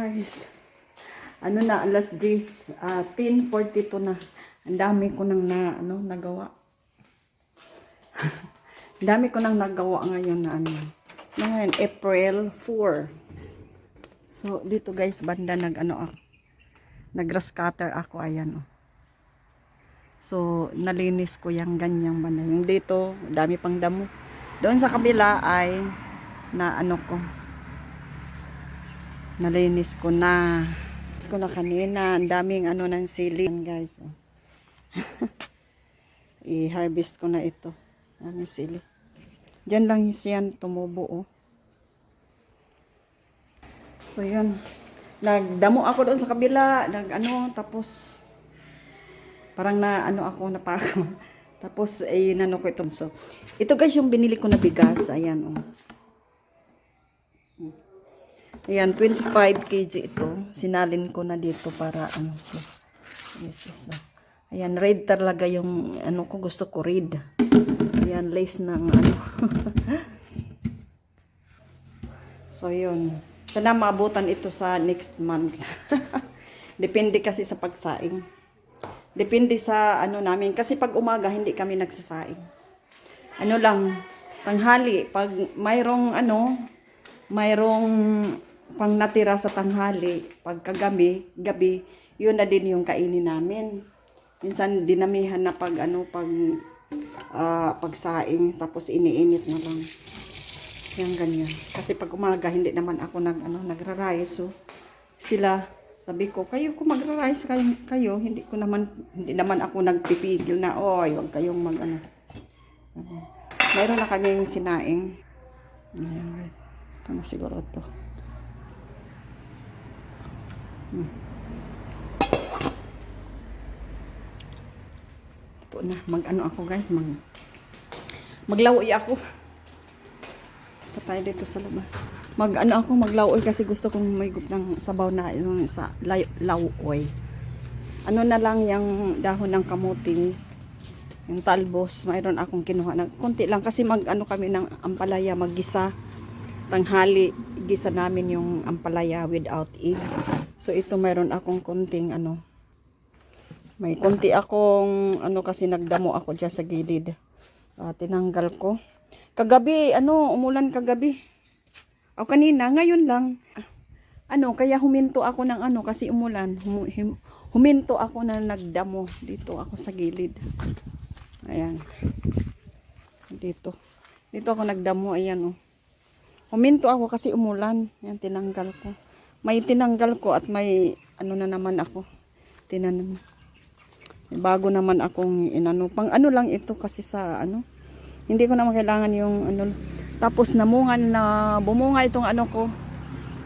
guys. Ano na, alas 10, 10:42 na. Ang dami ko nang nagawa. Ang dami ko nang nagawa ngayon na ngayon, April 4. So, dito guys, banda nag-grass cutter ako, ayan. So, nalinis ko yung ganyang banda. Yung dito, dami pang damo. Doon sa kabila ay nalinis ko na. Kanina, ang daming ng sili guys. I-harvest ko na ito. Ang sili. Diyan lang siyan tumubo. So yun. Nagdamo ako doon sa kabila, tapos parang ako napako. Tapos ko ito. So ito guys yung binili ko na bigas, ayan Ayan, 25 kg ito. Sinalin ko na dito para Ayan, red talaga yung ko, gusto ko red. Ayan, lace ng So, yun. Sana maabutan ito sa next month. Depende kasi sa pagsaing. Depende sa namin. Kasi pag umaga, hindi kami nagsasaing. Tanghali. Pag mayroong pang natira sa tanghali, pagkagabi, yun na din yung kainin namin. Minsan dinamihan na pagsaing, tapos iniinit na lang. Yan ganyan. Kasi pag umaga, hindi naman ako nagra-rice. So, sila, sabi ko, kayo kung magra-rice kayo, hindi naman ako nagpipigil na, huwag kayong Mayroon na kaming sinaing. Ayan. Ano siguro ito? Ito na, ako guys, maglawoy ako. Ito tayo dito sa labas. Maglawoy kasi gusto kong may gup ng sabaw na sa lawoy. Na lang yung dahon ng kamuting, yung talbos, mayroon akong kinuha na konti lang kasi kami ng ampalaya, maggisa. Tanghali, gisa namin yung ampalaya without egg. So ito mayroon akong konting may konti akong kasi nagdamo ako dyan sa gilid. Tinanggal ko. Kagabi, umulan kagabi. O kanina, ngayon lang. Kaya huminto ako ng kasi umulan. Huminto ako na nagdamo. Dito ako sa gilid. Ayan. Dito ako nagdamo, ayan Huminto ako kasi umulan. Yan, tinanggal ko. May tinanggal ko at may na naman ako. Tinanim. Bago naman akong pang lang ito kasi sa hindi ko naman kailangan yung tapos bumunga itong ko.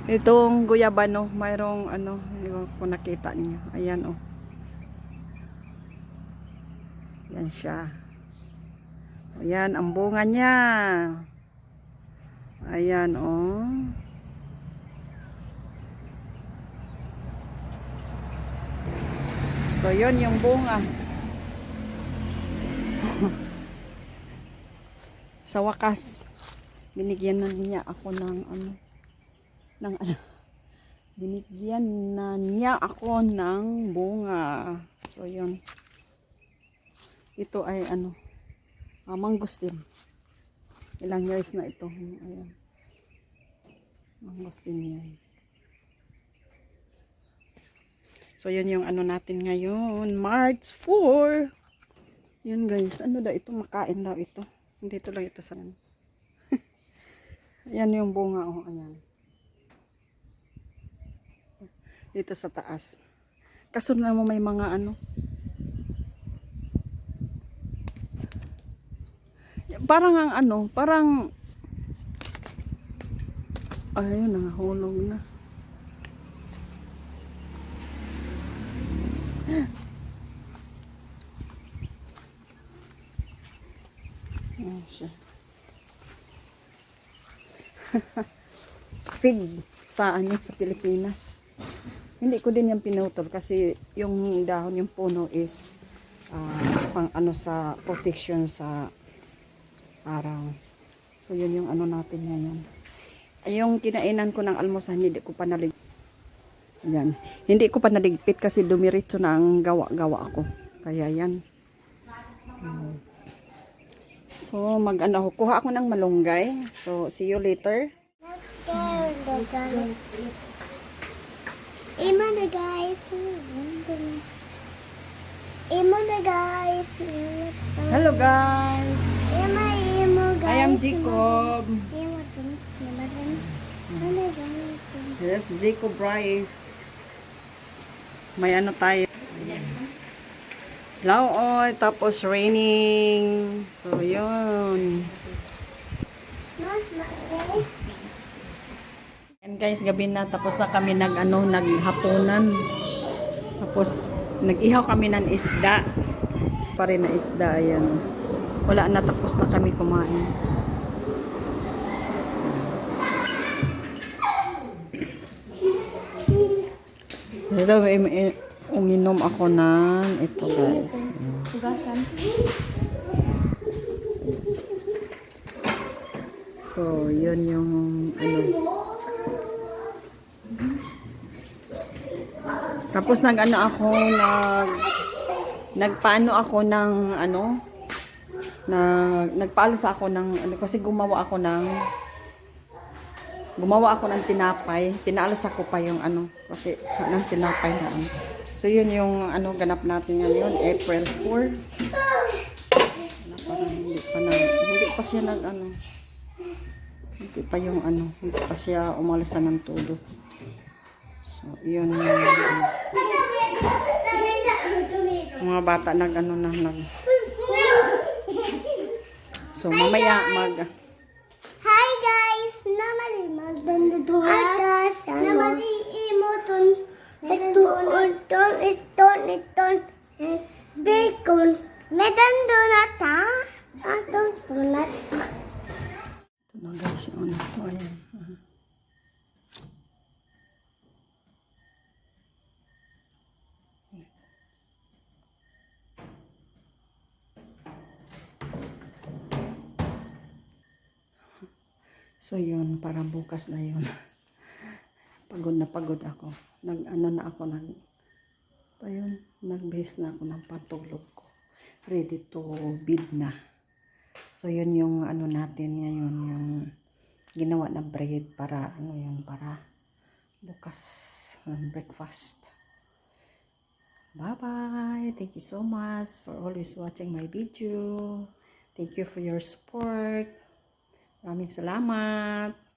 Itong guyabano, mayroong kung nakita niyo. Ayan Yan siya. Ayan ang bunga niya. Ayan So yun yung bunga. Sa wakas, binigyan na niya ako binigyan na niya ako ng bunga. So yun. Ito ay mangustin. Ilang years na ito. Ayan. Mangustin yan. So, yun yung natin ngayon. March 4. Yun guys. Ito? Makain daw ito. Dito lang ito sa Ayan yung bunga. Ayan. Dito sa taas. Kaso na mo may mga parang parang ayun, nahulog na. Ayan siya. Fig sa sa Pilipinas. Hindi ko din yan pinutol kasi yung dahon, yung puno is pang sa protection sa araw. So yun yung natin ngayon. Ay yung kinainan ko ng almusal, hindi ko pa nalig. Yan. Hindi ko pa naligpit kasi dumiretso na ang gawa-gawa ko. Kaya yan. So, kuha ako ng malunggay. So, see you later. Imo na guys. Imo na guys. Hello guys! Imo guys. I am Jacob. Imo dun. Ano guys? Yes, Jacob Bryce. May ano tayo. Lauoy, tapos raining. So, yun. And guys, gabi na. Tapos na kami naghapunan. Tapos, nag-ihaw kami ng isda. Pa rin na isda. Ayan. Wala na, tapos na kami kumain. Ito, uminom ako ng ito guys. Tugasan. So, yun yung Tapos nagpaano ako ng nagpaalsa ako ng kasi gumawa ako ng tinapay. Pinaalsa ko pa yung kasi ng tinapay na So, yun yung ganap natin ngayon, April 4. Parang hindi pa siya hindi pa siya umalasan ng todo. So, yun yung mga bata So, mamaya Hi guys! Namali magdandaduha. Namali imoton. Nagtuon iton. Bacon. Medandunat ha? Atong tunat. ito na guys, yung ito, ayan. So, yun, para bukas na yun. Pagod ako. Nag-base na ako ng pantulog ko. Ready to build na. So, yun yung natin ngayon, yung ginawa na bread para, para bukas breakfast. Bye-bye! Thank you so much for always watching my video. Thank you for your support. Maraming salamat.